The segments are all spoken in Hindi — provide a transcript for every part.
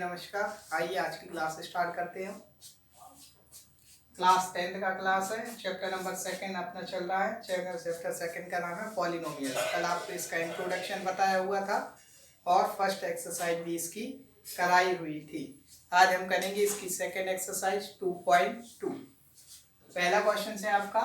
नमस्कार। आइए आज की क्लास स्टार्ट करते हैं। क्लास 10th का क्लास है। चैप्टर नंबर 2 अपना चल रहा है। चैप्टर 2 का नाम है पॉलिनोमियल। कल आपको इसका इंट्रोडक्शन बताया हुआ था और फर्स्ट एक्सरसाइज भी इसकी कराई हुई थी। आज हम करेंगे इसकी सेकेंड एक्सरसाइज 2.2। पहला क्वेश्चन है आपका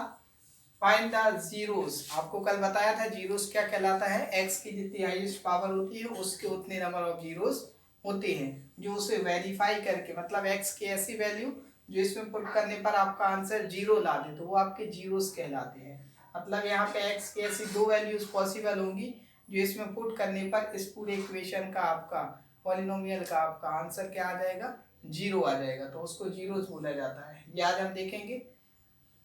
फाइंड द जीरोस। आपको कल बताया था जीरोस क्या कहलाता है। एक्स की जितनी हाईएस्ट पावर होती है उसके उतने नंबर ऑफ जीरोस होते हैं, जो उसे वेरीफाई करके मतलब एक्स की ऐसी वैल्यू जो इसमें पुट करने पर आपका आंसर जीरो ला दे तो वो आपके जीरोस कहलाते हैं। मतलब यहाँ पे एक्स की ऐसी दो वैल्यूज पॉसिबल होंगी जो इसमें पुट करने पर इस पूरे इक्वेशन का आपका पॉलिनोमियल का आपका आंसर क्या आ जाएगा, जीरो आ जाएगा, तो उसको जीरोस बोला जाता है। ये आज हम देखेंगे।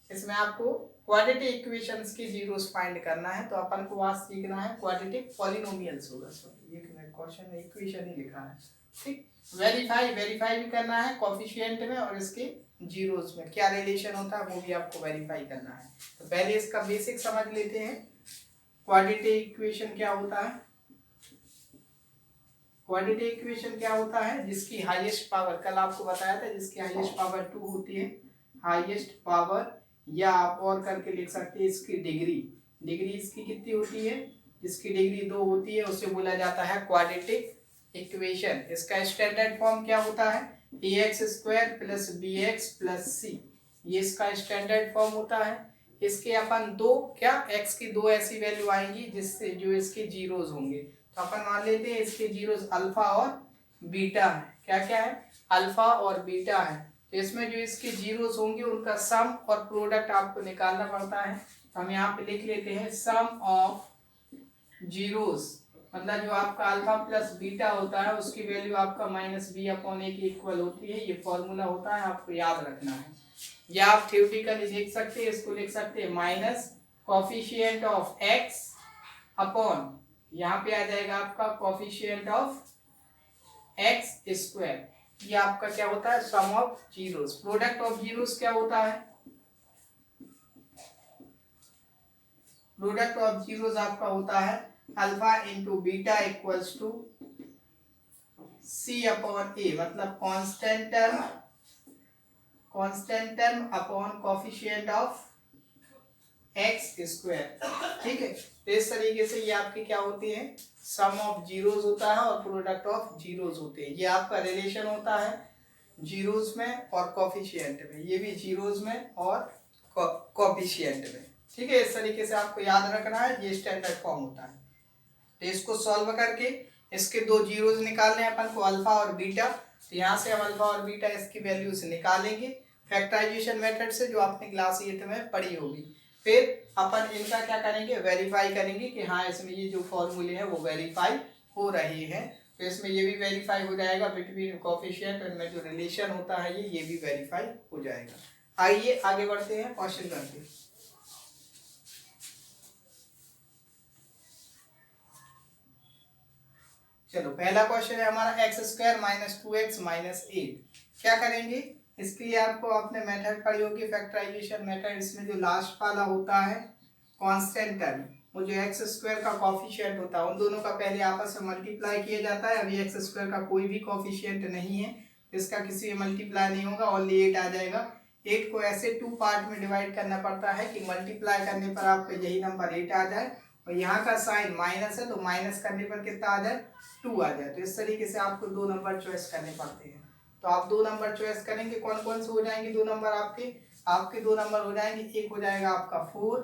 इसमें आपको क्वाड्रेटिक इक्वेशंस के जीरोस फाइंड करना है, तो अपन को आज सीखना है क्वाड्रेटिक पॉलिनोमियल्स होगा। सॉरी एक मिनट, क्वेश्चन में इक्वेशन ही लिखा है। ठीक, वेरीफाई भी करना है कोफिशिएंट में और इसके जीरोस में क्या रिलेशन होता है वो भी आपको वेरीफाई करना है। तो पहले इसका बेसिक समझ लेते हैं। क्वाड्रेटिक इक्वेशन क्या होता है। क्वाड्रेटिक इक्वेशन क्या होता है, जिसकी हाईएस्ट पावर, कल आपको बताया था, जिसकी हाईएस्ट पावर 2 होती है। हाईएस्ट पावर, या आप और करके लिख सकते हैं इसकी डिग्री इसकी कितनी होती है, जिसकी डिग्री 2 होती है उसे बोला जाता है क्वाड्रेटिक इक्वेशन। इसका स्टैंडर्ड फॉर्म क्या होता है, ax² + bx + c। ये इसका स्टैंडर्ड फॉर्म होता है। इसके अपन दो क्या x की दो ऐसी वैल्यू आएंगी जिससे जो इसके जीरोस होंगे। तो अपन मान लेते हैं इसके जीरोस अल्फा और बीटा है। क्या क्या है, अल्फा और बीटा है। तो इसमें जो इसके जीरोस होंगे उनका सम और प्रोडक्ट आपको निकालना पड़ता है। तो हम यहाँ पे लिख लेते हैं सम ऑफ जीरोस, मतलब जो आपका अल्फा प्लस बीटा होता है उसकी वैल्यू आपका -b/a के इक्वल होती है। ये फॉर्मूला होता है, आपको याद रखना है। या आप थ्योरेटिकली देख सकते हैं, इसको लिख सकते हैं minus coefficient of x upon, यहाँ पे आ जाएगा आपका कोफिशिएंट ऑफ x²। ये आपका क्या होता है, sum of zeros. Product of zeros क्या होता है, प्रोडक्ट ऑफ जीरोस आपका होता है alpha into beta equals to c/a, मतलब constant term upon coefficient of x²। ठीक है, तो इस तरीके से ये आपके क्या होती है, सम ऑफ जीरोस होता है और प्रोडक्ट ऑफ जीरोस होते हैं। ये आपका रिलेशन होता है जीरोस में और कोफिशिएंट में, ये भी जीरोस में और कोफिशिएंट में। ठीक है, इस तरीके से आपको याद रखना है, ये स्टैंडर्ड फॉर्म होता है। तो इसको सॉल्व करके इसके दो जीरोस निकालने हैं अपन को, अल्फा और बीटा। तो यहाँ से हम अल्फा और बीटा इसकी वैल्यूज निकालेंगे फैक्टराइजेशन मेथड से, जो आपने क्लास 8 में पढ़ी होगी। फिर अपन इनका क्या करेंगे, वेरीफाई करेंगे कि हाँ इसमें ये जो फॉर्मूले हैं वो वेरीफाई हो रहे हैं। तो इसमें ये भी वेरीफाई हो जाएगा बिटवीन कोफिशिएंट, इनमें जो रिलेशन होता है ये भी वेरीफाई हो जाएगा। आइए आगे बढ़ते हैं, क्वेश्चन करते हैं। चलो पहला क्वेश्चन है हमारा x² - 2x - 8। क्या करेंगे, इसके लिए आपको आपने मेथड पढ़ी होगी फैक्टराइजेशन मेथड। इसमें जो लास्ट वाला होता है कांस्टेंट टर्म, वो जो x² का कोफिशिएंट होता है, उन दोनों का पहले आपस में मल्टीप्लाई किया जाता है। अभी x² का कोई भी कोफिशिएंट नहीं है, इसका किसी में मल्टीप्लाई नहीं होगा, ओनली 8 आ जाएगा। 8 को ऐसे 2 पार्ट में डिवाइड करना पड़ता है कि मल्टीप्लाई करने पर आपका यही नंबर 8 आ जाए, और यहाँ का साइन माइनस है तो माइनस करने पर कितना आ जाए, 2 आ जाए। तो इस तरीके से आपको दो नंबर चॉइस करने पड़ते हैं। तो आप दो नंबर चॉइस करेंगे, कौन कौन से हो जाएंगे दो नंबर आपके दो नंबर हो जाएंगे, एक हो जाएगा आपका 4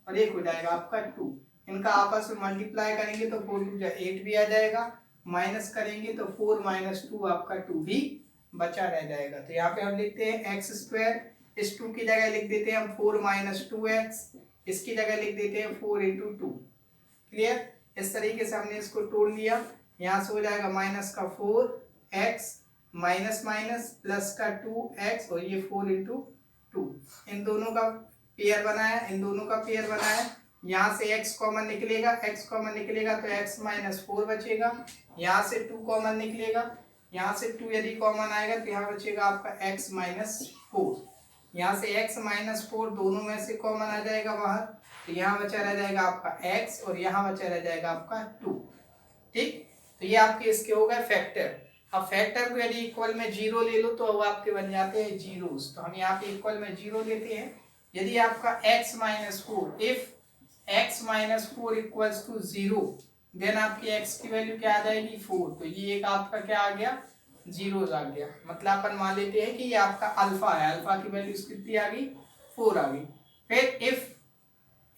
और एक हो जाएगा आपका 2। इनका आपस में मल्टीप्लाई करेंगे तो 4 2 8 भी आ जाएगा, माइनस करेंगे तो 4 - 2 आपका 2 भी बचा रह जाएगा। तो यहाँ पे हम लिखते हैं x², इस 2 की जगह लिख देते हैं हम 4 - 2x, इसकी जगह लिख देते हैं 4 × 2। क्लियर, इस तरीके से हमने इसको तोड़ लिया। यहाँ से हो जाएगा माइनस का 4x माइनस माइनस प्लस का 2x और ये 4 × 2। इन दोनों का पेयर बनाया, इन दोनों का पेयर बनाया। यहाँ से x कॉमन निकलेगा, x कॉमन निकलेगा तो x - 4 बचेगा। यहाँ से 2 कॉमन निकलेगा, यहाँ से 2 यदि कॉमन आएगा तो यहाँ बचेगा आपका x - 4। यहाँ से x - 4 दोनों में से कॉमन आ जाएगा बाहर, तो यहाँ बचा रह जाएगा आपका x और यहाँ बचा रह जाएगा आपका 2। ठीक, तो ये आपके इसके हो गए फैक्टर। अब फैक्टर को यदि इक्वल में जीरो ले लो तो वो आपके बन जाते हैं जीरोस। तो हम यहाँ पे इक्वल में जीरो लेते हैं। यदि आपका x minus four, if x minus four equals to zero, then आपकी x की वैल्यू क्या आ जाएगी 4। तो ये एक आपका क्या आ गया, जीरोस आ गया। मतलब अपन मान लेते हैं कि ये आपका अल्फा है, अल्फा की वैल्यू कितनी आ गई, 4 आ गई। फिर if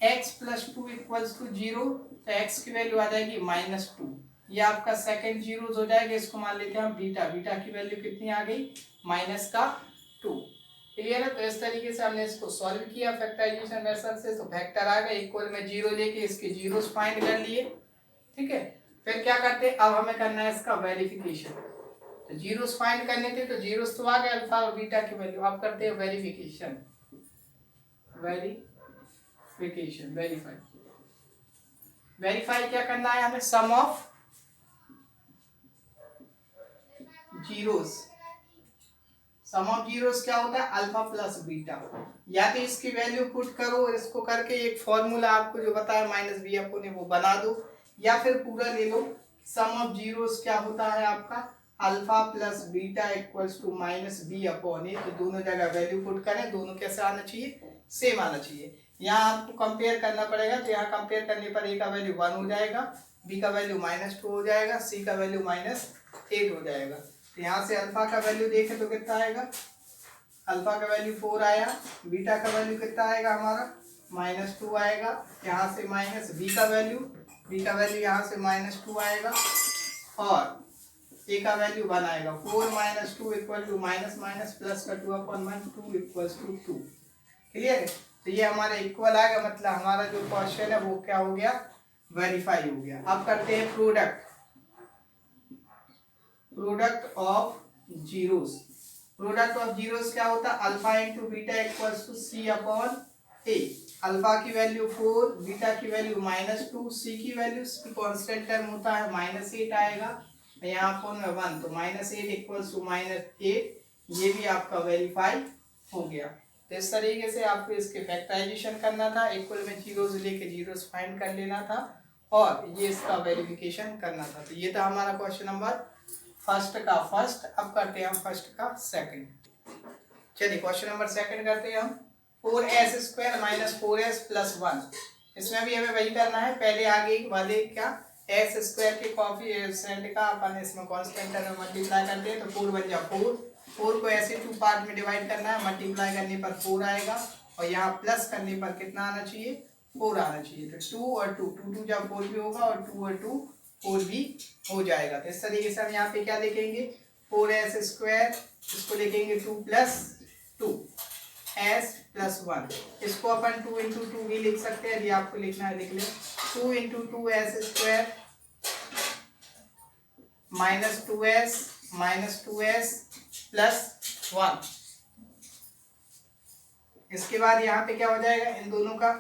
x plus two equals to zero, तो x की वैल्यू आ जाएगी -2। ये आपका सेकंड जीरोस हो जाएगा। इसको मान लेते हैं हम बीटा, बीटा की वैल्यू कितनी आ गई, -2। क्लियर है। तो इस तरीके से हमने इसको सॉल्व किया फैक्टराइजेशन मेथड से। तो फैक्टर आ गए, इक्वल में जीरो लेके इसके जीरोस फाइंड कर लिए। ठीक है, फिर क्या करते हैं, अब हमें करना है इसका वेरिफिकेशन। तो जीरोस फाइंड करने थे, तो जीरोस तो आ गए अल्फा और बीटा की वैल्यू। अब करते हैं वेरिफिकेशन, वेरिफिकेशन, वेरीफाई क्या करना है हमें, sum of zeros. Sum of zeros क्या होता है, अल्फा प्लस बीटा। या तो इसकी वैल्यू पुट करो, इसको करके एक फॉर्मूला आपको जो बताया -b अपॉन ए वो बना दो, या फिर पूरा ले लो। सम ऑफ जीरोस क्या होता है आपका, alpha plus beta equals to -b upon a. तो दोनों जगह वैल्यू पुट करें, दोनों कैसे आना चाहिए, सेम आना चाहिए। यहाँ आपको कंपेयर करना पड़ेगा। तो यहाँ कंपेयर करने पर a का वैल्यू 1 हो जाएगा, b का वैल्यू -2 हो जाएगा, c का वैल्यू -8 हो जाएगा। तो यहाँ से अल्फा का वैल्यू देखें तो कितना आएगा, अल्फा का वैल्यू 4 आया, बीटा का वैल्यू कितना आएगा हमारा -2 आएगा। यहाँ से माइनस b का वैल्यू यहाँ से -2 आएगा, और a का वैल्यू 1 आएगा। 4 - 2 equal to minus minus plus का 2/1, 2 इक्वल्स टू 2। क्लियर है। तो ये हमारा इक्वल आएगा, मतलब हमारा जो क्वेश्चन है वो क्या हो गया, वेरीफाई हो गया। अब करते हैं product of zeros. Product of zeros क्या होता है, alpha into beta equals to c upon a। Alpha की वैल्यू 4, बीटा की वैल्यू -2, c की वैल्यू कांस्टेंट टर्म होता है -8 आएगा, यहाँ अपॉन में 1, तो -8 इक्वल्स टू -8। ये भी आपका वेरीफाई हो गया। तो इस तरीके से आपको इसके फैक्टराइजेशन करना था, इक्वल में जीरोस लेके जीरोस फाइंड कर लेना था, और ये इसका वेरिफिकेशन करना था। तो ये था हमारा क्वेश्चन नंबर फर्स्ट का फर्स्ट। अब करते हैं हम फर्स्ट का सेकंड। चलिए क्वेश्चन नंबर सेकंड करते हैं हम। 4s² - 4s + 1। इसमें भी हमें वही करना है, पहले आगे वाले क्या s² के कोएफिशिएंट का अपन इसमें कांस्टेंट टर्म मल्टीप्लाई करते हैं, तो 4 बन जा 4। 4 को ऐसे 2 पार्ट में डिवाइड करना है, मल्टीप्लाई करने पर 4 आएगा, और यहाँ प्लस करने पर कितना आना चाहिए, 4 आना चाहिए। तो 2 और 2, 2 2 जा 4 भी होगा, और 2 और 2 4 भी हो जाएगा। तो इस तरीके से हम यहाँ पे क्या लिखेंगे, 4s², इसको लिखेंगे 2 + 2 s + 1। इसको अपन 2 × 2 भी लिख सकते हैं, यदि आपको लिखना है लिख लें। 2 × 2s² -2s + 1। इसके बाद यहाँ पे क्या हो जाएगा, इन दोनों का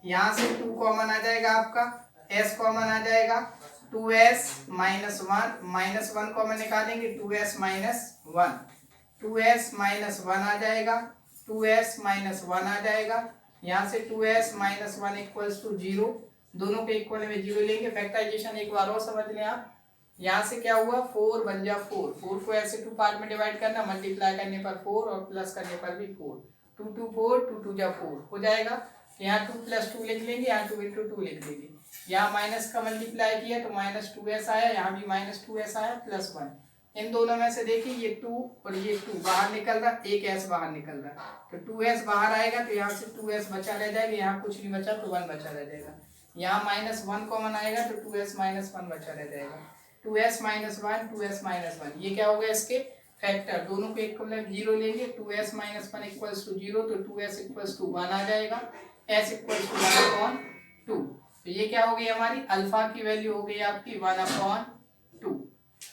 यहाँ से 2 कॉमन आ जाएगा, आपका s कॉमन आ जाएगा, 2s - 1 -1 कॉमन निकालेंगे, 2s - 1, 2s - 1 आ जाएगा, 2s - 1 आ जाएगा। यहाँ से 2s - 1 इक्वल्स टू 0, दोनों के इक्वल में 0 लेंगे। फैक्टराइजेशन एक बार और समझ लें आप। यहाँ से क्या हुआ, 4 बन जा 4, 4 को ऐसे 2 पार्ट में डिवाइड करना, मल्टीप्लाई करने पर 4 और प्लस करने पर भी 4, 2 2 4, 2 2 जा 4 हो जाएगा। यहाँ 2 + 2 लिख लेंगे, यहाँ 2 × 2 लिख लेंगे। यहाँ माइनस का मल्टीप्लाई किया तो -2s आया, यहाँ भी -2s आया, +1। इन दोनों में से देखिए ये 2 और ये 2 बाहर निकल रहा, एक s बाहर निकल रहा, तो 2s बाहर आएगा, तो यहाँ से 2s बचा रह जाएगा, यहाँ कुछ नहीं बचा तो 1 बचा रह जाएगा। यहाँ -1 कॉमन आएगा, तो 2s - 1 बचा रह जाएगा। 2s - 1, 2s - 1, ये क्या होगा, इसके फैक्टर। दोनों को इक्वल 0 लेंगे, 2s - 1 इक्वल्स टू 0, तो 2s इक्वल्स टू 1 आ जाएगा, s इक्वल्स टू 1/2। तो ये क्या हो गई हमारी, अल्फा की वैल्यू हो गई आपकी 1/2।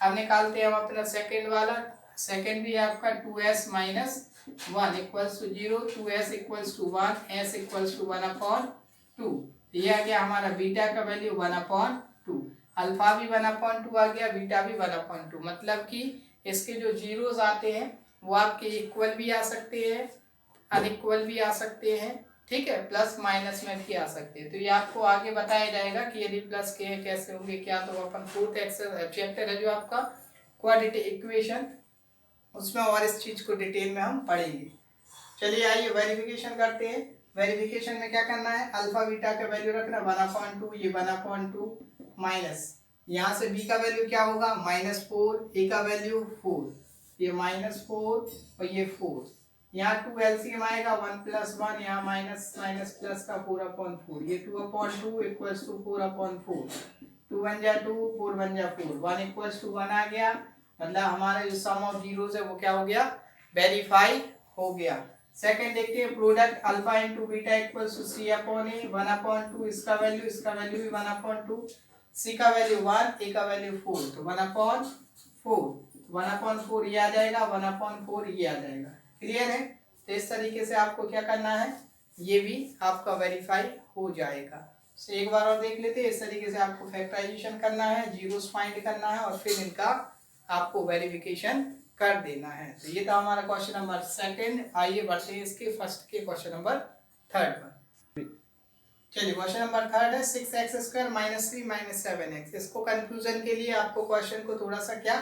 अब निकालते हैं हम अपना सेकंड वाला। सेकंड भी आपका 2s - 1 equals to 0, 2s equals to 1, s equals to 1/2। ये आ गया हमारा बीटा का वैल्यू 1/2, अल्फा भी 1/2 आ गया, बीटा भी 1/2। मतलब कि इसके जो जीरोस आते हैं वो आपके इक्वल भी आ सकते हैं, अनइक्वल भी आ सकते हैं, ठीक है, प्लस माइनस में भी आ सकते हैं। तो ये आपको आगे बताया जाएगा कि यदि प्लस के हैं कैसे होंगे क्या। तो अपन फोर्थ चैप्टर है जो आपका क्वाड्रेटिक इक्वेशन, उसमें और इस चीज को डिटेल में हम पढ़ेंगे। चलिए आइए वेरिफिकेशन करते हैं। वेरिफिकेशन में क्या करना है, अल्फा बीटा का वैल्यू रखना 1/2, ये 1/2 माइनस यहाँ से बी का वैल्यू क्या होगा -4, ए का वैल्यू 4, ये -4 और ये 4, यहाँ 2 एलसीएम आएगा 1 + 1, यहाँ माइनस माइनस प्लस का 4/4, ये 2/2 इक्वल्स टू 4/4, 2 1 जा 2, 4 1 जा 4, 1 इक्वल्स टू 1 आ गया। मतलब हमारा जो सम ऑफ जीरोस है वो क्या हो गया, वेरीफाई हो गया। सेकंड देखते हैं, product alpha into beta equals to C/A 1/2, इसका वैल्यू भी 1/2, C का वैल्यू 1, A का वैल्यू 4, तो 1/4 ये आ जाएगा, 1/4 ये आ जाएगा। क्लियर है। तो इस तरीके से आपको क्या करना है, ये भी आपका वेरीफाई हो जाएगा। तो एक बार और देख लेते हैं। इस तरीके से आपको फैक्टराइजेशन करना है, जीरोस फाइंड करना है और फिर इनका आपको वेरिफिकेशन कर देना है। तो ये था हमारा क्वेश्चन नंबर सेकंड। आइए बढ़ते हैं इसके फर्स्ट के क्वेश्चन नंबर थर्ड पर। चलिए क्वेश्चन नंबर थर्ड है 6x² - 3 - 7x। इसको कंफ्यूजन के लिए आपको क्वेश्चन को थोड़ा सा क्या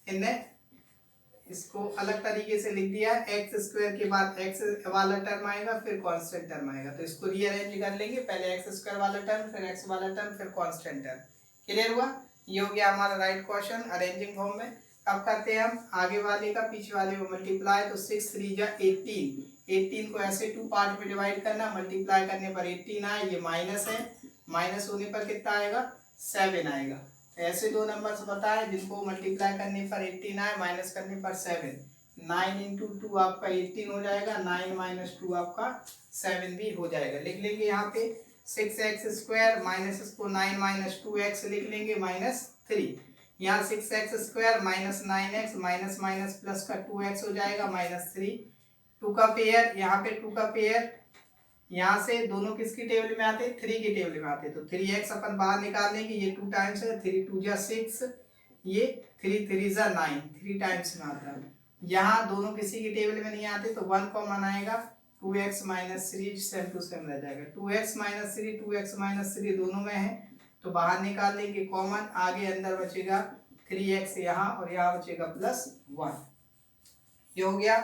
इनने इसको अलग तरीके से लिख दिया, x² के बाद x वाला टर्म आएगा फिर कांस्टेंट टर्म आएगा। तो इसको रीअरेंज कर लेंगे, पहले x² वाला टर्म फिर x वाला टर्म फिर कांस्टेंट टर्म। क्लियर हुआ। ये हो गया हमारा राइट क्वेश्चन अरेंजिंग फॉर्म में। अब करते हैं हम आगे वाले का पीछे वाले को मल्टीप्लाई। तो 6 3 जा 18, 18 को ऐसे 2 पार्ट में डिवाइड करना, मल्टीप्लाई करने पर 18 आए, ये माइनस है, माइनस होने पर कितना आएगा 7 आएगा। ऐसे दो नंबर्स बताए जिनको मल्टीप्लाई करने पर 18 आए, माइनस करने पर 7, 9 × 2 आपका 18 हो जाएगा, 9 - 2 आपका 7 भी हो जाएगा। लिख लेंगे यहाँ पे 6x² माइनस इसको 9 - 2x लिख लेंगे -3, यहाँ 6x² - 9x minus minus plus का 2x हो जाएगा -3, 2 का पेयर, यहाँ पे 2 का पेयर, यहाँ से दोनों किसकी टेबल में आते हैं 3 की टेबल में आते हैं। तो 3x अपन बाहर निकाल लेंगे, ये 2 टाइम्स है, 3 2 जा 6, ये 3 3 जा 9, 3 टाइम्स में आता है। यहाँ दोनों किसी की टेबल में नहीं आते तो 1 कॉमन आएगा, 2x - 3 सेम टू सेम रह जाएगा। 2x - 3 2x - 3 दोनों में है तो बाहर निकाल लेंगे कॉमन, आगे अंदर बचेगा 3x यहाँ और यहाँ बचेगा +1। ये हो गया।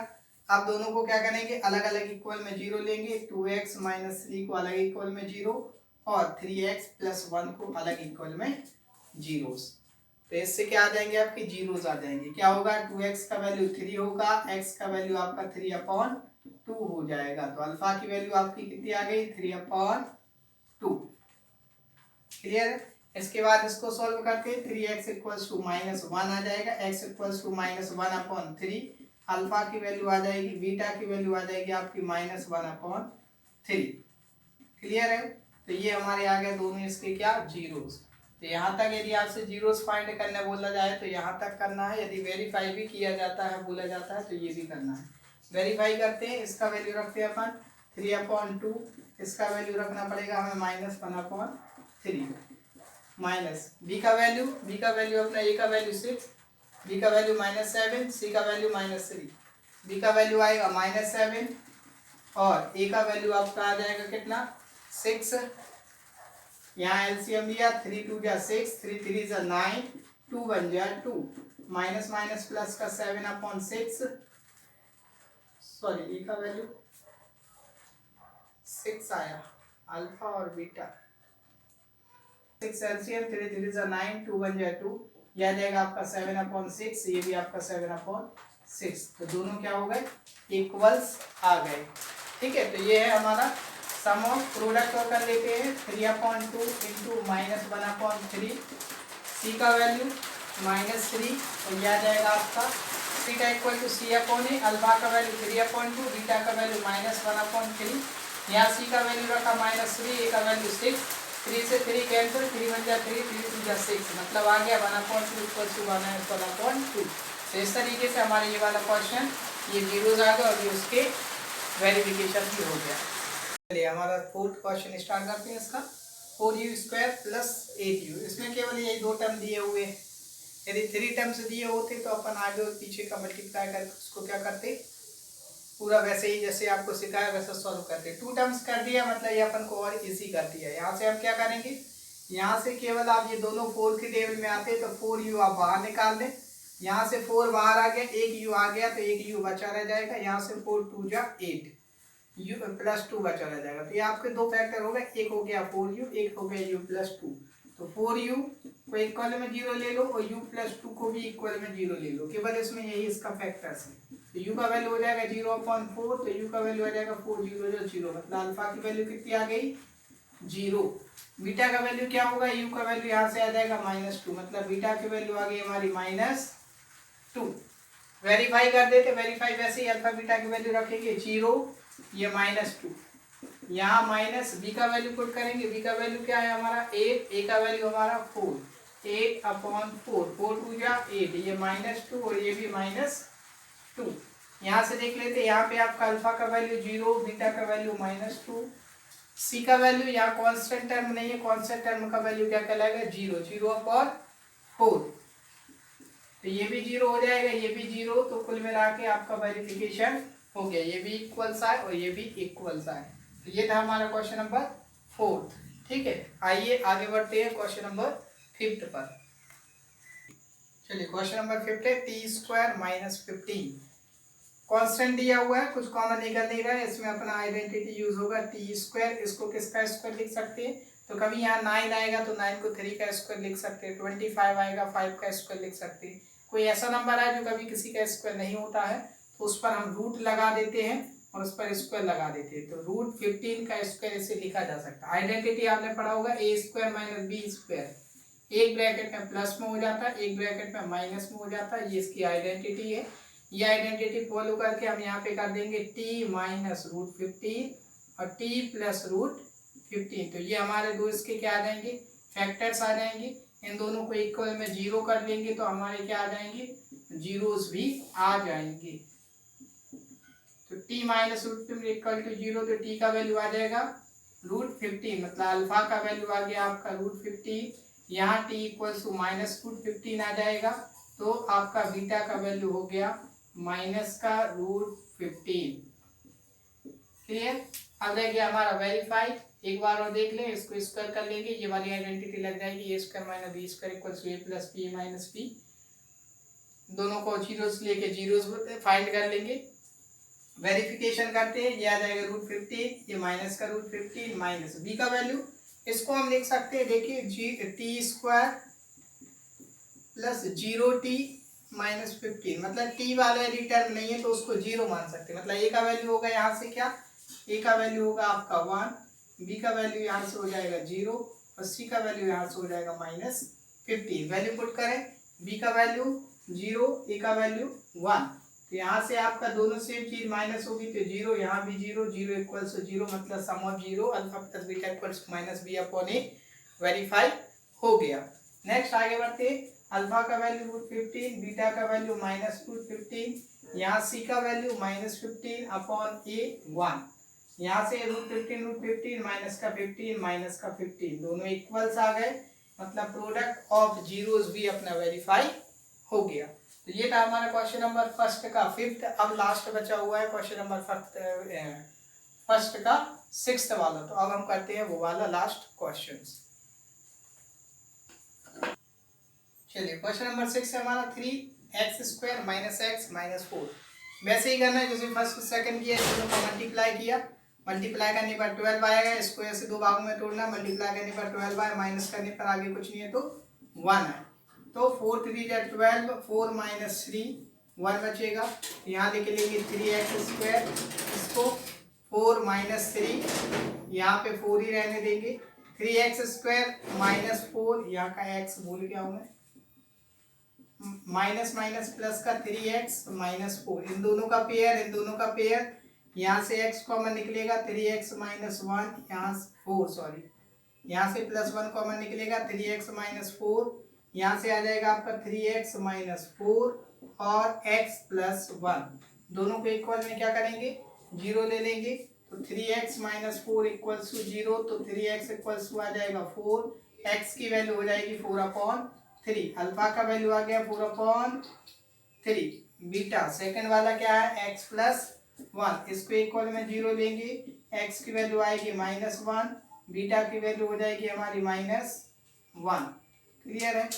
अब दोनों को क्या करेंगे, अलग अलग इक्वल में 0 लेंगे, 2x - 3 को अलग इक्वल में 0 और 3x + 1 को अलग इक्वल में जीरोस। तो इससे क्या आ जाएंगे, आपके जीरोस आ जाएंगे। क्या होगा, 2x का वैल्यू 3 होगा, x का वैल्यू आपका 3/2 हो जाएगा। तो अल्फा की वैल्यू आपकी कितनी आ गई 3/2। क्लियर है। इसके बाद इसको सॉल्व करके 3x = -1 आ जाएगा, x = -1/3, अल्फा की वैल्यू आ जाएगी, बीटा की वैल्यू आ जाएगी आपकी -1/3। क्लियर है। तो ये हमारे आ गए दोनों इसके क्या जीरोस। तो यहाँ तक यदि आपसे जीरोस फाइंड करने बोला जाए तो यहाँ तक करना है, यदि वेरीफाई भी किया जाता है बोला जाता है तो ये भी करना है। वेरीफाई करते हैं, इसका वैल्यू रखते हैं अपन 3/2, इसका वैल्यू रखना पड़ेगा हमें -1/3, माइनस बी का वैल्यू अपना ए का वैल्यू 6, बी का वैल्यू -7, सी का वैल्यू -3, बी का वैल्यू आएगा -7 और ए का वैल्यू आपका आ जाएगा कितना 6। यहाँ एलसीएम लिया, 3 2 जा 6, 3 3 जा 9, 2 1 जा 2, माइनस माइनस प्लस का 7/6, सॉरी ए का वैल्यू 6 आया, अल्फा और बीटा 6 एलसीएम, 3 3 जा 9, 2 1 जा 2, यह आ जाएगा आपका 7/6, ये भी आपका 7/6। तो दोनों क्या हो गए इक्वल्स आ गए। ठीक है। तो ये है हमारा सम ऑफ प्रोडक्ट और कर लेते हैं 3/2 इंटू -1/3, सी का वैल्यू -3 और यह आ जाएगा आपका थीटा = C/A, अल्फा का वैल्यू 3/2, बीटा का वैल्यू -1/3, यहाँ सी का वैल्यू रखा -3, ए का वैल्यू 6, 3 से 3 कैंसिल, 3 1 जा 3, 3 2 जा 6, मतलब आ गया 1/2 = -1/2। तो इस तरीके से हमारे ये वाला क्वेश्चन ये जीरोस आ गए और ये उसके वेरिफिकेशन भी हो गया। चलिए हमारा फोर्थ क्वेश्चन स्टार्ट करते हैं। इसका 4u² + 8u, इसमें केवल यही दो टर्म दिए हुए हैं। यदि 3 टर्म्स दिए होते तो अपन आगे और पीछे का मल्टीप्लाई करके उसको क्या करते पूरा वैसे ही जैसे आपको सिखाया वैसा सॉल्व करते हैं। 2 टर्म्स कर दिया मतलब ये अपन को और इजी कर दिया। यहाँ से हम क्या करेंगे, यहाँ से केवल आप ये दोनों 4 की टेबल में आते हैं तो 4u आप बाहर निकाल दें। यहाँ से 4 बाहर आ गया, एक u आ गया तो एक u बचा रह जाएगा। यहाँ से 4 2 जा 8 u प्लस 2 बचा रह जाएगा। तो ये आपके दो फैक्टर हो गए, एक हो गया 4u, एक हो गया u प्लस 2। तो 4u को इक्वल में 0 ले लो और u प्लस 2 को भी इक्वल में 0 ले लो, केवल इसमें यही इसका फैक्टर्स है। तो u का वैल्यू हो जाएगा 0/4, तो u का वैल्यू आ जाएगा 4 0 0, मतलब अल्फा की वैल्यू कितनी आ गई 0। बीटा का वैल्यू क्या होगा, u का वैल्यू यहाँ से आ जाएगा -2, मतलब बीटा की वैल्यू आ गई हमारी -2। वेरीफाई कर देते, वेरीफाई वैसे ही अल्फा बीटा की वैल्यू रखेंगे 0, ये -2, यहाँ माइनस बी का वैल्यू पुट करेंगे। बी का वैल्यू क्या है हमारा 8, ए का वैल्यू हमारा 4, 8/4, 4 2 जा 8, ये -2 और ये भी -2। यहाँ से देख लेते, यहाँ पे आपका अल्फा का वैल्यू 0, बीटा का वैल्यू -2, सी का वैल्यू यहाँ कांस्टेंट टर्म नहीं है, कांस्टेंट टर्म का वैल्यू क्या कहलाएगा 0, 0/4, तो ये भी 0 हो जाएगा, ये भी 0। तो कुल मिला के आपका वेरिफिकेशन हो गया, ये भी इक्वल सा है और ये भी इक्वल सा है। तो ये था हमारा क्वेश्चन नंबर 4। ठीक है, आइए आगे बढ़ते हैं क्वेश्चन नंबर 5 पर। चलिए क्वेश्चन नंबर 5 है t² - 15। कांस्टेंट दिया हुआ है, कुछ कॉमन निकल नहीं रहा है, इसमें अपना आइडेंटिटी यूज होगा t²। इसको किसका स्क्वायर लिख सकते हैं, तो कभी यहाँ 9 आएगा तो 9 को 3 का स्क्वायर लिख सकते हैं, 25 आएगा 5 का स्क्वायर लिख सकते हैं। कोई ऐसा नंबर है जो कभी किसी का स्क्वायर नहीं होता है तो उस पर हम रूट लगा देते हैं और उस पर स्क्वायर लगा देते हैं, तो रूट 15 का स्क्वायर इसे लिखा जा सकता है। आइडेंटिटी आपने पढ़ा होगा a² - b², एक ब्रैकेट में प्लस में हो जाता है, एक ब्रैकेट में माइनस में हो जाता है, ये इसकी आइडेंटिटी है। ये आइडेंटिटी फॉलो करके हम यहाँ पे कर देंगे t - √15 और t + √15, तो ये हमारे दो इसके क्या आ जाएंगे फैक्टर्स आ जाएंगे। इन दोनों को इक्वल में 0 कर लेंगे तो हमारे क्या आ जाएंगे, जीरोस भी आ जाएंगे। तो t - √15 = 0, तो t का वैल्यू आ जाएगा √15, मतलब अल्फा का वैल्यू आ गया आपका √15, यहाँ t = -√15 आ जाएगा, तो आपका बीटा का वैल्यू हो गया -√15। क्लियर। अब रह गया हमारा वेरीफाई, एक बार और देख लें, इसको स्क्वायर कर लेंगे, ये वाली आइडेंटिटी लग जाएगी, a² - b² = a + b - b। दोनों को जीरोस लेके जीरोस फाइंड कर लेंगे, वेरिफिकेशन करते हैं, ये आ जाएगा √15, ये माइनस का √15 माइनस b का वैल्यू, इसको हम लिख सकते हैं, देखिए t² + 0t - 15, मतलब t वाला यदि टर्म नहीं है तो उसको 0 मान सकते हैं, मतलब a का वैल्यू होगा यहाँ से क्या, a का वैल्यू होगा आपका 1, b का वैल्यू यहाँ से हो जाएगा 0 और c का वैल्यू यहाँ से हो जाएगा -15। वैल्यू पुट करें, b का वैल्यू 0, a का वैल्यू 1, तो यहाँ से आपका दोनों सेम चीज माइनस होगी, तो 0 यहाँ भी 0, 0 = 0, मतलब sum of 0 alpha plus beta = -b/a verify हो गया। नेक्स्ट आगे बढ़ते हैं, अल्फा का वैल्यू √15, बीटा का वैल्यू -√15, यहाँ सी का वैल्यू -15/a1, यहाँ से √15 माइनस का 15 दोनों इक्वल्स आ गए, मतलब प्रोडक्ट ऑफ जीरोस भी अपना वेरीफाई हो गया। तो ये था हमारा क्वेश्चन नंबर 1 का 5। अब लास्ट बचा हुआ है क्वेश्चन नंबर 1 का 6 वाला, तो अब हम करते हैं वो वाला लास्ट क्वेश्चन। चलिए क्वेश्चन नंबर 6 है हमारा 3x² - x - 4। वैसे ही करना है जैसे फर्स्ट सेकंड किया, दोनों को मल्टीप्लाई किया, मल्टीप्लाई करने पर 12 आएगा, इसको ऐसे दो भागों में तोड़ना, मल्टीप्लाई करने पर 12 आए, माइनस करने पर आगे कुछ नहीं है तो 1 है, तो 4 3 जा 12, 4 - 3 1 बचेगा, यहाँ लिख लेंगे 3x², इसको 4 - 3, यहाँ पे 4 ही रहने देंगे, 3x² - 4, यहाँ का x भूल गया हूँ मैं, माइनस माइनस प्लस का 3x - 4, इन दोनों का पेयर, इन दोनों का पेयर, यहाँ से x कॉमन निकलेगा 3x - 1, यहाँ 4 सॉरी, यहाँ से +1 कॉमन निकलेगा 3x - 4, यहाँ से आ जाएगा आपका 3x - 4 और x + 1, दोनों को इक्वल में क्या करेंगे 0 ले लेंगे, तो 3x - 4 = 0, तो 3x = आ जाएगा 4, x की वैल्यू हो जाएगी 4/3, अल्फा का वैल्यू आ गया 4/3, बीटा सेकंड वाला क्या है x + 1, इसको इक्वल में 0 लेंगे, x की वैल्यू आएगी -1, बीटा की वैल्यू हो जाएगी हमारी -1। क्लियर है?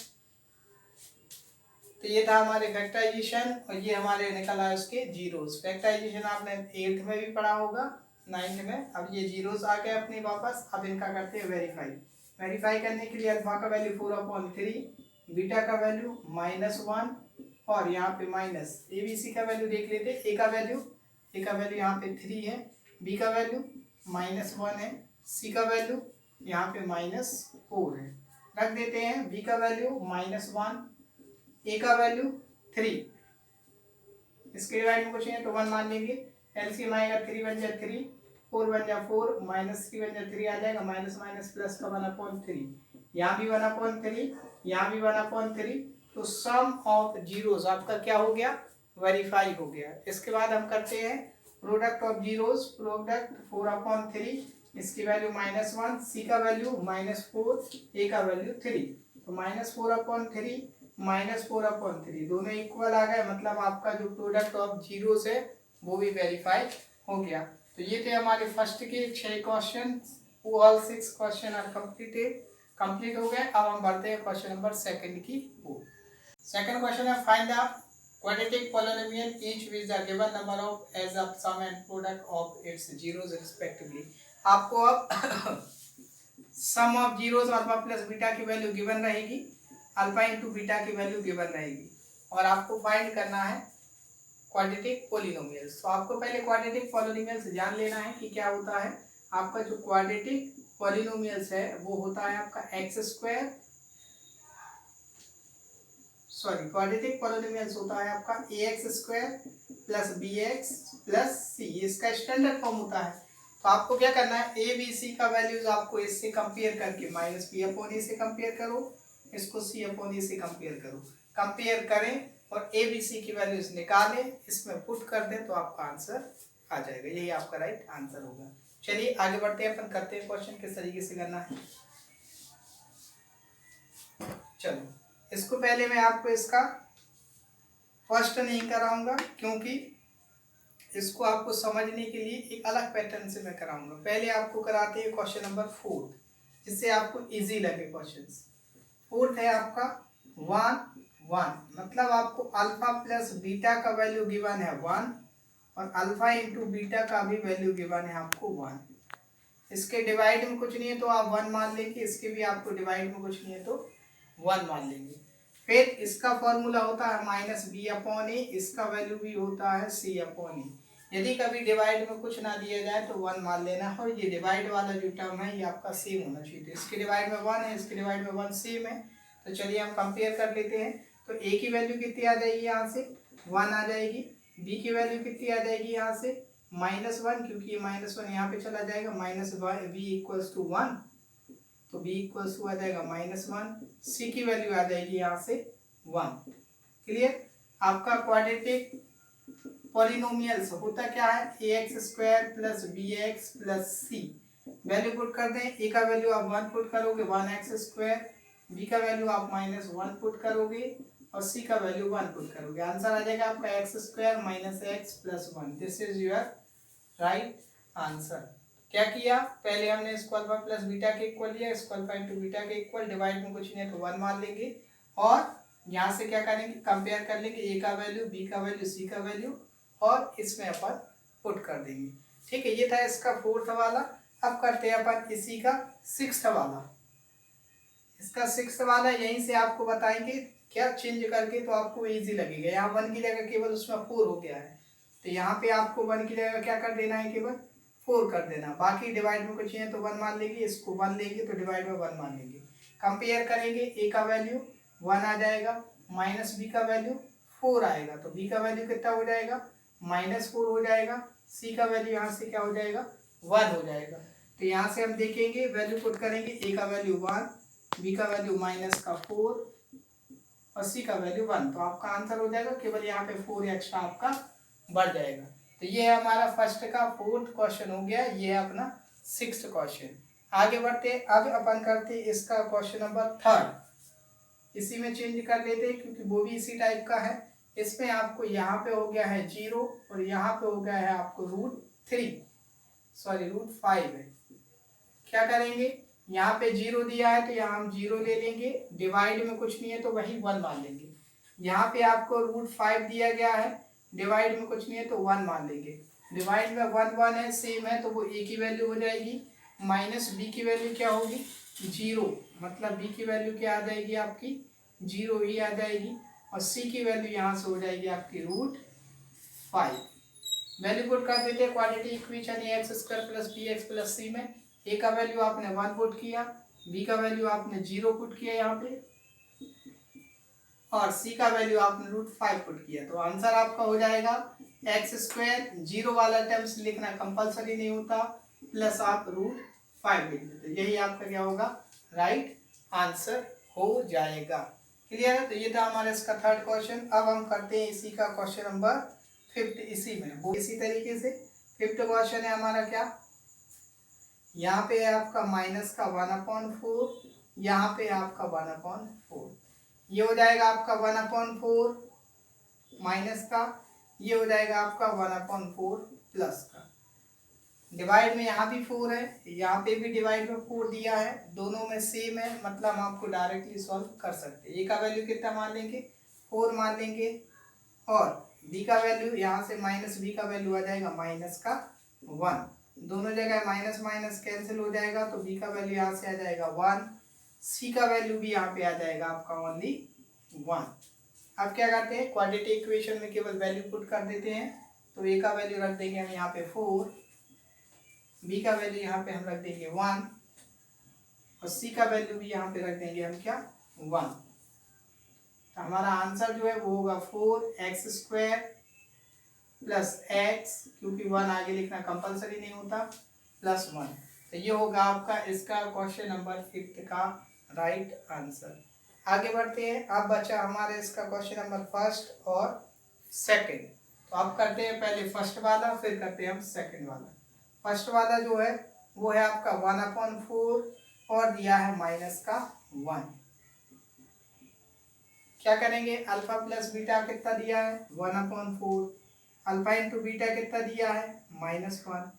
तो ये था हमारे फैक्टराइजेशन और ये हमारे निकला है उसके जीरोस। फैक्टराइजेशन आपने 8th में भी पढ़ा होगा, 9th में। अब ये जीरोस आ गए अपने वापस। अब इनका करते हैं वेरीफाई। वेरीफाई करने के लिए अल्फा का वैल्यू 4/3, बीटा का वैल्यू -1 और यहाँ पे माइनस ए बी सी का वैल्यू देख लेते हैं। ए का वैल्यू यहाँ पे 3 है, बी का वैल्यू -1 है, सी का वैल्यू यहाँ पे -4 है। रख देते हैं। बी का वैल्यू -1, ए का वैल्यू 3, इसके डिवाइड में कुछ है तो 1 मान लेंगे। एलसीएम आएगा 3 बन जाए 3, 4 बन जाए 4, -3 बन जाए 3 आ जाएगा, माइनस माइनस प्लस का 1/3, यहाँ भी 1/3, यहाँ भी 1/3। तो सम ऑफ जीरोस आपका क्या हो गया? वेरीफाई हो गया। इसके बाद हम करते हैं प्रोडक्ट ऑफ जीरोस। प्रोडक्ट 4/3, इसकी वैल्यू -1, सी का वैल्यू -4, ए का वैल्यू 3। तो -4/3 -4/3 दोनों इक्वल आ गए, मतलब आपका जो प्रोडक्ट ऑफ जीरोस है वो भी वेरीफाई हो गया। तो ये थे हमारे फर्स्ट के 6 question. All 6 question are complete हो गए। अब हम बढ़ते हैं क्वेश्चन नंबर सेकंड की ओर। सेकंड क्वेश्चन है find the quadratic polynomial each which the given number of as a sum and product of its zeros respectively. आपको अब sum of zeros alpha plus beta की वैल्यू गिवन रहेगी, अल्फा इंटू बीटा की वैल्यू गिवन रहेगी और आपको फाइंड करना है क्वाड्रेटिक पॉलिनोमियल्स। तो आपको पहले क्वाड्रेटिक पॉलिनोमियल्स जान लेना है कि क्या होता है। आपका जो क्वाड्रेटिक पॉलिनोमियल्स है वो होता है आपका क्वाड्रेटिक पॉलिनोमियल्स होता है आपका ax² plus bx plus c, इसका स्टैंडर्ड फॉर्म होता है। तो आपको क्या करना है, ए बी सी का वैल्यूज आपको इससे कंपेयर करके -b/a से कंपेयर करो, इसको c/a से कंपेयर करो, कंपेयर करें और ए बी सी की वैल्यूज निकालें, इसमें पुट कर दें तो आपका आंसर आ जाएगा। यही आपका राइट आंसर होगा। चलिए आगे बढ़ते हैं, अपन करते हैं क्वेश्चन किस तरीके से करना है। चलो इसको पहले मैं आपको इसका फर्स्ट नहीं कराऊंगा क्योंकि इसको आपको समझने के लिए एक अलग पैटर्न से मैं कराऊंगा। पहले आपको कराते हैं क्वेश्चन नंबर 4, जिससे आपको इजी लगे क्वेश्चंस। 4th है आपका 1 1, मतलब आपको अल्फा प्लस बीटा का वैल्यू गिवन है 1 और अल्फा इंटू बीटा का भी वैल्यू गिवन है आपको 1। इसके डिवाइड में कुछ नहीं है तो आप 1 मान लेंगे, इसके भी आपको डिवाइड में कुछ नहीं है तो 1 मान लेंगे। फिर इसका फॉर्मूला होता है -b/a, इसका वैल्यू भी होता है c/a। यदि कभी डिवाइड में कुछ ना दिया जाए तो 1 मान लेना है और ये डिवाइड वाला जो टर्म है ये आपका सेम होना चाहिए। तो इसके डिवाइड में 1 है, इसके डिवाइड में 1 सेम है। तो चलिए हम कंपेयर कर लेते हैं। तो a की वैल्यू कितनी आ जाएगी, यहाँ से 1 आ जाएगी। b की वैल्यू कितनी आ जाएगी, यहाँ से -1, क्योंकि ये -1 यहाँ पे चला जाएगा, -b=1, तो b आ जाएगा -1। c की वैल्यू आ जाएगी यहाँ से 1। क्लियर? आपका क्वाड्रेटिक पॉलिनोमियल्स होता क्या है, ax² plus bx plus c। Value put कर दें। a का वैल्यू आप 1 पुट करोगे, 1x², b का वैल्यू आप -1 पुट करोगे और c का वैल्यू 1 पुट करोगे। आंसर आ जाएगा आपका x² - x plus 1। This is your right answer. क्या किया, पहले हमने इसको अल्फा प्लस बीटा के इक्वल लिया, इसको अल्फा इंटू बीटा के इक्वल, डिवाइड में कुछ नहीं है तो 1 मान लेंगे और यहाँ से क्या करेंगे, कंपेयर कर लेंगे a का वैल्यू, b का वैल्यू, c का वैल्यू और इसमें अपन पुट कर देंगे। ठीक है, ये था इसका 4th वाला। अब करते हैं अपन इसी का 6th वाला। इसका 6th वाला यहीं से आपको बताएंगे क्या चेंज करके, तो आपको इजी लगेगा। यहाँ 1 की जगह केवल उसमें 4 हो गया है, तो यहाँ पे आपको 1 की जगह क्या कर देना है, केवल 4 कर देना। बाकी डिवाइड में कुछ है तो 1 मान लेंगे, इसको 1 लेंगे तो डिवाइड में 1 मान लेंगे। कंपेयर करेंगे, a का वैल्यू 1 आ जाएगा, माइनस b का वैल्यू 4 आएगा, तो b का वैल्यू कितना हो जाएगा, -4 हो जाएगा। c का वैल्यू यहाँ से क्या हो जाएगा, 1 हो जाएगा। तो यहाँ से हम देखेंगे, वैल्यू पुट करेंगे, a का वैल्यू 1, b का वैल्यू -4 और c का वैल्यू 1, तो आपका आंसर हो जाएगा, केवल यहाँ पे 4 एक्स्ट्रा आपका बढ़ जाएगा। तो ये है हमारा फर्स्ट का 4th क्वेश्चन हो गया, ये है अपना 6th क्वेश्चन। आगे बढ़ते, अब अपन करते इसका क्वेश्चन नंबर 3rd। इसी में चेंज कर लेते हैं क्योंकि वो भी इसी टाइप का है। इसमें आपको यहाँ पे हो गया है 0 और यहाँ पे हो गया है आपको √5 है। क्या करेंगे, यहाँ पे 0 दिया है तो यहाँ हम 0 ले लेंगे, डिवाइड में कुछ नहीं है तो वही 1 मान लेंगे। यहाँ पे आपको √5 दिया गया है, डिवाइड में कुछ नहीं है तो 1 मान लेंगे। डिवाइड में 1 1 है, सेम है, तो वो a की वैल्यू हो जाएगी, माइनस b की वैल्यू क्या होगी 0, मतलब b की वैल्यू क्या आ जाएगी आपकी 0 ही आ जाएगी, और c की वैल्यू यहाँ से हो जाएगी आपकी √5। वैल्यू पुट कर देते हैं quadratic equation ax² + bx + c में। a का वैल्यू आपने 1 पुट किया, b का वैल्यू आपने 0 पुट किया यहाँ पे, और c का वैल्यू आपने √5 पुट किया। तो आंसर आपका हो जाएगा x², 0 वाला टर्म्स लिखना कंपलसरी नहीं होता, प्लस आप √5 लिख देते, यही आपका क्या होगा राइट आंसर हो जाएगा। क्लियर है। तो ये था हमारा इसका थर्ड क्वेश्चन। अब हम करते हैं इसी का क्वेश्चन नंबर 5 इसी में, वो इसी तरीके से 5th क्वेश्चन है हमारा क्या, यहाँ पे है आपका माइनस का 1/4, यहाँ पे आपका 1/4, ये हो जाएगा आपका 1/4 माइनस का, ये हो जाएगा आपका 1/4 प्लस का। डिवाइड में यहाँ भी 4 है, यहाँ पे भी डिवाइड में 4 दिया है, दोनों में सेम है, मतलब हम आपको डायरेक्टली सॉल्व कर सकते हैं। ए का वैल्यू कितना मान लेंगे 4 मान लेंगे, और बी का वैल्यू यहाँ से माइनस बी का वैल्यू आ जाएगा माइनस का 1, दोनों जगह माइनस माइनस कैंसिल हो जाएगा, तो बी का वैल्यू यहाँ से आ जाएगा 1, सी का वैल्यू भी यहाँ पे आ जाएगा आपका ओनली 1। अब क्या करते हैं, क्वाड्रेटिक इक्वेशन में केवल वैल्यू पुट कर देते हैं। तो ए का वैल्यू रख देंगे हम यहाँ पे 4, बी का वैल्यू यहाँ पे हम रख देंगे 1, और सी का वैल्यू भी यहाँ पे रख देंगे हम क्या 1। तो हमारा आंसर जो है वो होगा 4x² प्लस x, क्योंकि 1 आगे लिखना कंपलसरी नहीं होता, प्लस 1। तो ये होगा आपका इसका क्वेश्चन नंबर 5 का राइट आंसर। आगे बढ़ते हैं। अब बचा हमारे इसका क्वेश्चन नंबर 1st और 2nd। तो अब करते हैं पहले फर्स्ट वाला, फिर करते हैं हम सेकंड वाला। फर्स्ट वाला जो है वो है आपका 1/4 और दिया है माइनस का 1। क्या करेंगे, अल्फा प्लस बीटा कितना दिया है 1/4, अल्फा इंटू बीटा कितना दिया है -1,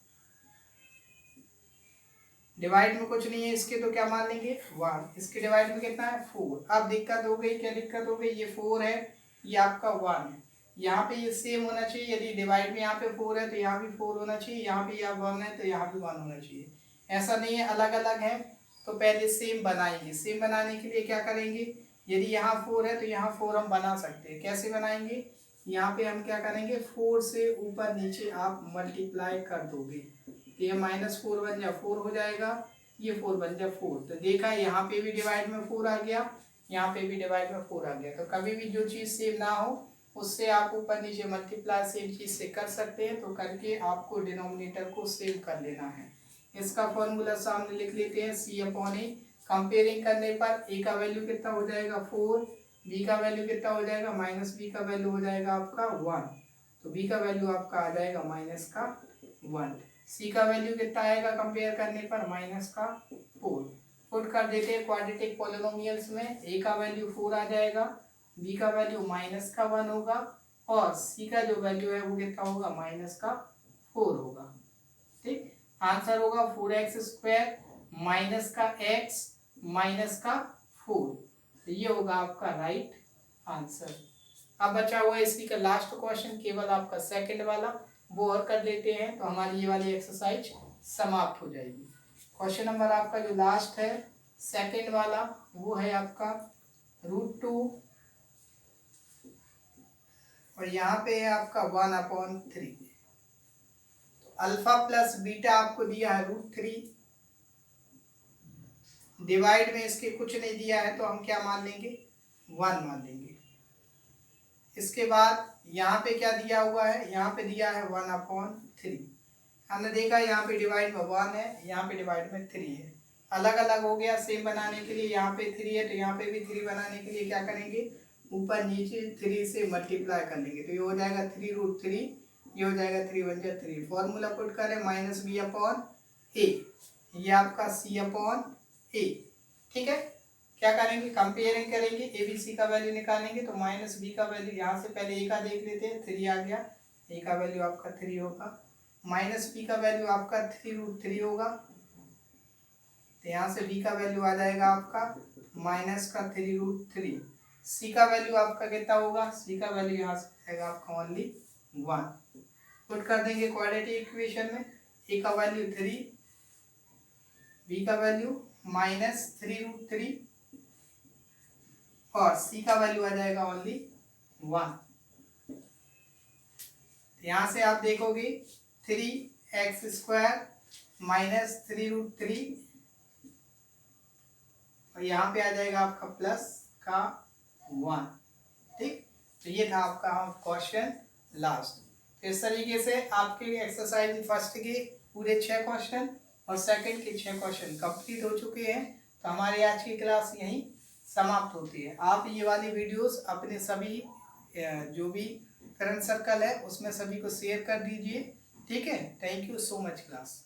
डिवाइड में कुछ नहीं है इसके, तो क्या मान लेंगे 1, इसके डिवाइड में कितना है 4। अब दिक्कत हो गई, क्या दिक्कत हो गई, ये 4 है, ये आपका 1 है, यहाँ पे ये सेम होना चाहिए, यदि डिवाइड में यहाँ पे 4 है तो यहाँ भी 4 होना चाहिए, यहाँ पे यहाँ 1 है तो यहाँ भी 1 होना चाहिए, ऐसा नहीं है अलग अलग है। तो पहले सेम बनाएंगे, सेम बनाने के लिए क्या करेंगे, यदि यहाँ 4 है तो यहाँ 4 हम बना सकते हैं। कैसे बनाएंगे, यहाँ पे हम क्या करेंगे 4 से ऊपर नीचे आप मल्टीप्लाई कर दोगे, तो ये -4 बन जा 4 हो जाएगा, ये 4 बन जा 4। तो देखा यहाँ पे भी डिवाइड में 4 आ गया, यहाँ पे भी डिवाइड में 4 आ गया। तो कभी भी जो चीज़ सेम ना हो उससे आप ऊपर नीचे मल्टीप्लाई सेम चीज़ से कर सकते हैं, तो करके आपको डिनोमिनेटर को सेव कर लेना है। इसका फॉर्मूला सामने लिख लेते हैं, C/A। कंपेयरिंग करने पर ए का वैल्यू कितना हो जाएगा 4, बी का वैल्यू कितना हो जाएगा -b का वैल्यू हो जाएगा आपका 1, तो बी का वैल्यू आपका आ जाएगा -1। सी का वैल्यू कितना आएगा कंपेयर करने पर -4। पुट कर देते हैं क्वाड्रेटिक पॉलिनोमियल्स में, ए का वैल्यू 4 आ जाएगा, बी का वैल्यू -1 होगा, और सी का जो वैल्यू है वो कितना होगा -4 होगा। ठीक, आंसर होगा 4x² माइनस का x माइनस का 4। तो ये होगा आपका राइट आंसर। अब बचा हुआ इसी का लास्ट क्वेश्चन, केवल आपका सेकंड वाला, वो और कर लेते हैं तो हमारी ये वाली एक्सरसाइज समाप्त हो जाएगी। क्वेश्चन नंबर आपका जो लास्ट है सेकंड वाला वो है आपका √2, और यहाँ पे है आपका 1/3। तो अल्फा प्लस बीटा आपको दिया है √3, डिवाइड में इसके कुछ नहीं दिया है तो हम क्या मान लेंगे 1 मान लेंगे। इसके बाद यहाँ पे क्या दिया हुआ है, यहाँ पे दिया है 1/3। हमने देखा यहाँ पे डिवाइड में 1 है, यहाँ पे डिवाइड में 3 है, अलग अलग हो गया। सेम बनाने के लिए यहाँ पे 3 है तो यहाँ पे भी 3 बनाने के लिए क्या करेंगे, ऊपर नीचे 3 से मल्टीप्लाई कर लेंगे, तो ये हो जाएगा 3√3, ये हो जाएगा 3 × 3। फॉर्मूला पुट करें -b/a, ये आपका c/a। ठीक है, क्या करेंगे, कंपेयरिंग करेंगे, ए बी सी का वैल्यू निकालेंगे। तो माइनस बी का वैल्यू यहाँ से पहले ए का देख लेते हैं, 3 आ गया, ए का वैल्यू आपका 3 होगा, माइनस बी का वैल्यू आपका 3√3 होगा, तो यहाँ से बी का वैल्यू आ जाएगा आपका माइनस का 3√3। सी का वैल्यू आपका कितना होगा, सी का वैल्यू यहाँ से आएगा आपका ओनली 1। पुट कर देंगे क्वाड्रेटिक इक्वेशन में, ए का वैल्यू 3, बी का वैल्यू माइनस 3√3 और सी का वैल्यू आ जाएगा ओनली 1। यहाँ से आप देखोगे 3x² माइनस 3√3 और यहाँ पे आ जाएगा आपका प्लस का 1। ठीक, तो ये था आपका क्वेश्चन लास्ट। तो इस तरीके से आपके एक्सरसाइज फर्स्ट के पूरे 6 क्वेश्चन और सेकंड के 6 क्वेश्चन कंप्लीट हो चुके हैं। तो हमारी आज की क्लास यहीं समाप्त होती है। आप ये वाली वीडियोस अपने सभी जो भी फ्रेंड सर्कल है उसमें सभी को शेयर कर दीजिए। ठीक है, thank you so much class.